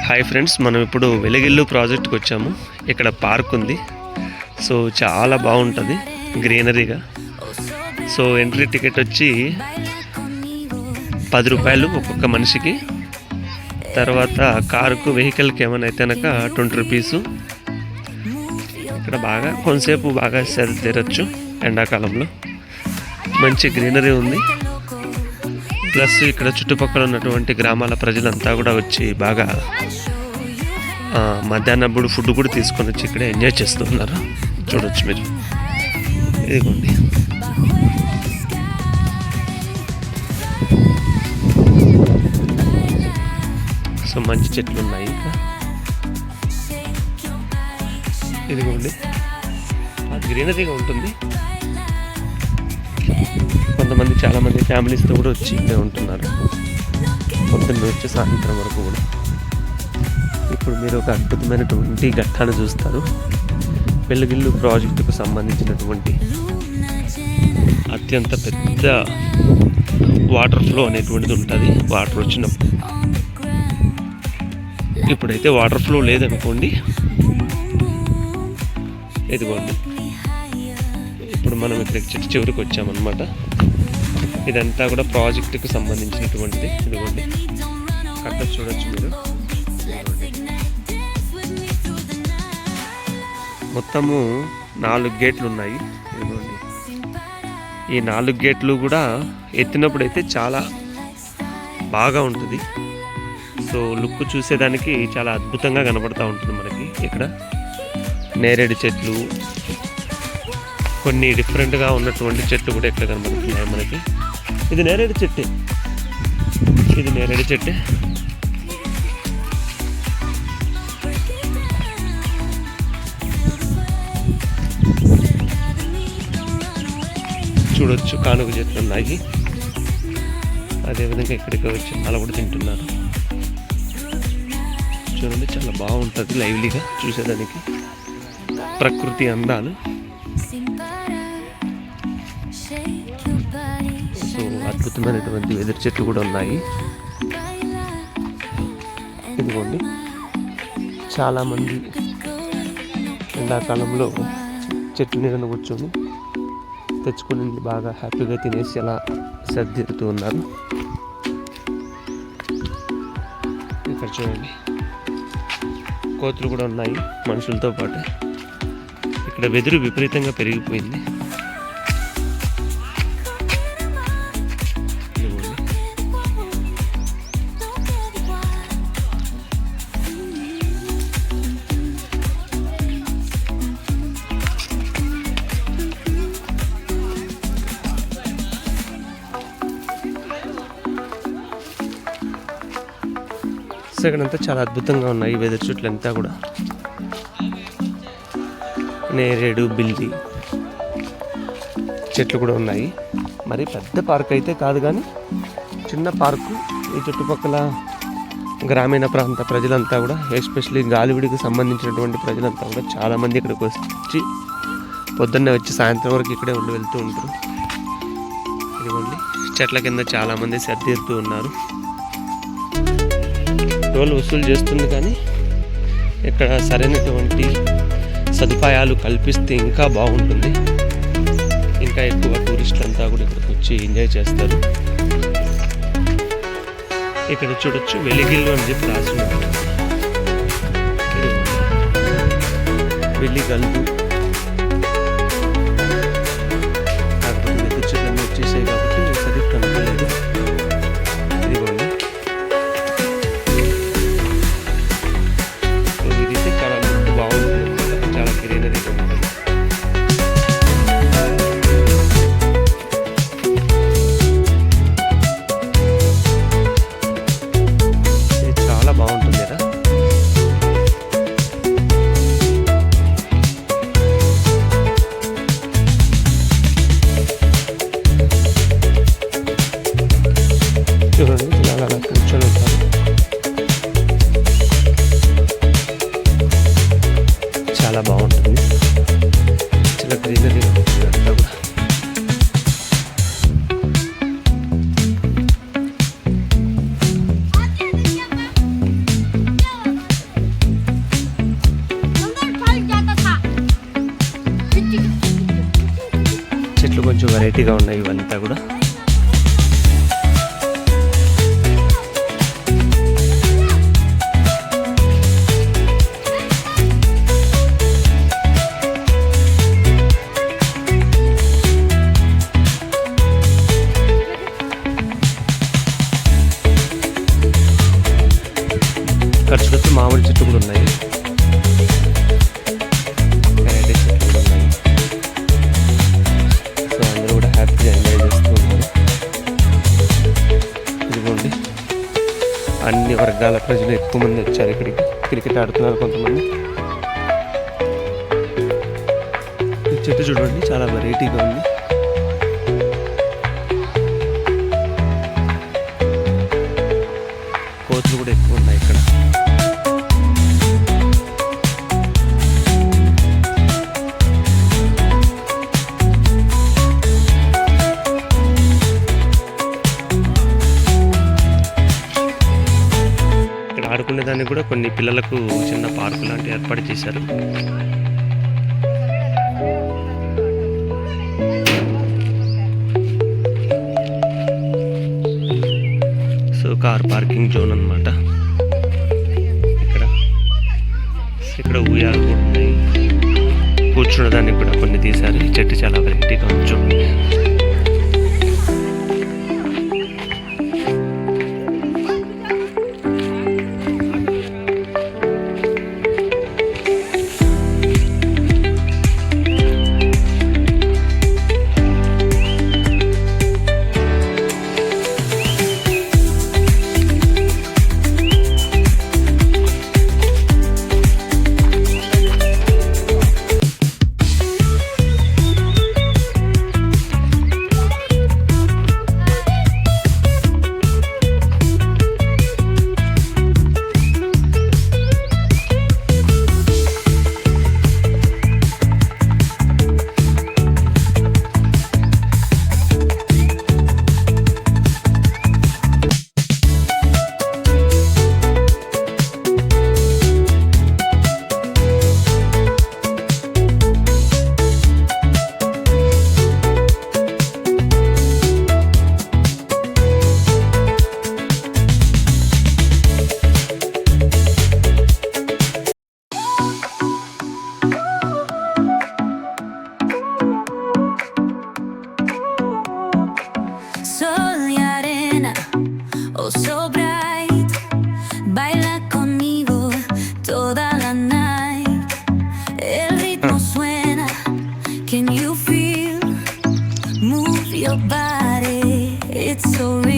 Hi friends, మనం ఇప్పుడు వెలిగిల్లు ప్రాజెక్ట్కి వచ్చాము. ఇక్కడ పార్క్ ఉంది. సో చాలా బాగుంటుంది గ్రీనరీగా. సో ఎంట్రీ టికెట్ వచ్చి 10 రూపాయలు ఒక్కొక్క మనిషికి. తర్వాత కారుకు వెహికల్కి ఏమైనా అయితే కనుక 20 రూపీసు. ఇక్కడ బాగా కొంతసేపు బాగా తిరగచ్చు. ఎండాకాలంలో మంచి గ్రీనరీ ఉంది. ప్లస్ ఇక్కడ చుట్టుపక్కల ఉన్నటువంటి గ్రామాల ప్రజలంతా కూడా వచ్చి బాగా మధ్యాహ్నప్పుడు ఫుడ్ కూడా తీసుకొని వచ్చి ఇక్కడ ఎంజాయ్ చేస్తున్నారు. చూడొచ్చు మీరు. ఇదిగోండి. సో మంచి చెట్లు ఉన్నాయి ఇంకా. ఇదిగోండి, అది గ్రీనరీగా ఉంటుంది. కొంతమంది చాలామంది ఫ్యామిలీస్తో కూడా వచ్చి ఇక్కడే ఉంటున్నారు పొద్దున్న వచ్చి సాయంత్రం వరకు కూడా. ఇప్పుడు మీరు ఒక అద్భుతమైనటువంటి ఘట్టాన్ని చూస్తారు. వెలిగిల్లు ప్రాజెక్టుకు సంబంధించినటువంటి అత్యంత పెద్ద వాటర్ ఫ్లో అనేటువంటిది ఉంటుంది వాటర్ వచ్చినప్పుడు. ఇప్పుడైతే వాటర్ ఫ్లో లేదనుకోండి. ఇదిగోండి, ఇప్పుడు మనం ఇక్కడ చెట్టు చివరికి వచ్చామన్నమాట. ఇదంతా కూడా ప్రాజెక్టుకు సంబంధించినటువంటిది. ఇదిగోండి, కట్ట చూడొచ్చు మీరు. మొత్తము 4 గేట్లు ఉన్నాయి. ఇదిగోండి, ఈ 4 గేట్లు కూడా ఎత్తినప్పుడు అయితే చాలా బాగా ఉంటుంది. సో లుక్ చూసేదానికి చాలా అద్భుతంగా కనబడుతూ ఉంటుంది మనకి. ఇక్కడ నేరేడు చెట్లు, కొన్ని డిఫరెంట్గా ఉన్నటువంటి చెట్లు కూడా ఇక్కడ కనబడుతున్నాయి మనకి. ఇది నేరేడు చెట్టే. చూడొచ్చు, కానుక చెట్లు ఉన్నాయి. అదేవిధంగా ఇక్కడికి వచ్చి వాళ్ళు కూడా తింటున్నారు. చూడండి, చాలా బాగుంటుంది లైవ్లీగా చూసేదానికి. ప్రకృతి అందాలు. సో అద్భుతమైనటువంటి వెదురు చెట్లు కూడా ఉన్నాయి. ఇదిగోండి, చాలామంది ఎండాకాలంలో చెట్టు నీడను కూర్చొని తెచ్చుకుని బాగా హ్యాపీగా తినేసి అలా సర్దిరుతూ ఉన్నారు. ఇక్కడ చూడండి, కోతులు కూడా ఉన్నాయి మనుషులతో పాటు. ఇక్కడ వెదురు విపరీతంగా పెరిగిపోయింది. ఇక్కడంతా చాలా అద్భుతంగా ఉన్నాయి వెదురు చెట్లు అంతా కూడా. నేరేడు, బిల్లి చెట్లు కూడా ఉన్నాయి. మరి పెద్ద పార్క్ అయితే కాదు, కానీ చిన్న పార్కు. ఈ చుట్టుపక్కల గ్రామీణ ప్రాంత ప్రజలంతా కూడా, ఎస్పెషల్లీ గాలివిడికి సంబంధించినటువంటి ప్రజలంతా కూడా చాలామంది ఇక్కడికి వచ్చి పొద్దున్నే వచ్చి సాయంత్రం వరకు ఇక్కడే ఉండి వెళ్తూ ఉంటారు. ఇదిగోండి, చెట్ల కింద చాలామంది సర్దిరుతూ ఉన్నారు. టోల్ వసూలు చేస్తుంది, కానీ ఇక్కడ సరైనటువంటి సదుపాయాలు కల్పిస్తే ఇంకా బాగుంటుంది. ఇంకా ఎక్కువ టూరిస్టులు అంతా కూడా ఇక్కడికి వచ్చి ఎంజాయ్ చేస్తారు. ఇక్కడ చూడొచ్చు, వెలిగిల్లు అని చెప్పి రాస్తున్నారు. వెలిగల్లు. కాకపోతే వెదురు చెట్లన్నీ వచ్చేసాయి కాబట్టి సరిగ్గా కనపడలేదు. ఇదిగోండి, ఇదైతే చాలా బాగుంటుంది, చాలా గ్రీనరీగా ఉంటుంది. ఇది చాలా బాగుంటుంది కదా. వెరైటీగా ఉన్నాయి ఇవంతా కూడా. ఖర్చుకొచ్చి మామిడి చెట్టు కూడా ఉన్నాయి, వెరైటీ చెట్లు కూడా ఉన్నాయి. సో అందరూ కూడా హ్యాపీగా ఎంజాయ్ చేస్తూ ఉన్నారు. ఇదిగోండి అన్ని వర్గాల ప్రజలు ఎక్కువ మంది వచ్చారు ఇక్కడికి. క్రికెట్ ఆడుతున్నారు కొంతమంది. ఈ చెట్టు చూడండి చాలా వెరైటీగా ఉంది. కోతులు కూడా ఎక్కువ ఉన్నాయి ఇక్కడ. ఆడుకునే దానికి కూడా కొన్ని పిల్లలకు చిన్న పార్కు లాంటి ఏర్పాటు చేశారు. సో కార్ పార్కింగ్ జోన్ అన్నమాట ఇక్కడ. ఇక్కడ ఉయ్యాలు కూడా ఉన్నాయి, కూర్చునే దానికి కూడా కొన్ని తీశారు. ఈ చెట్టు చాలా వెరైటీగా ఉంది చూడండి. So bright, baila conmigo toda la night. El ritmo suena, can you feel? Move your body, it's so real.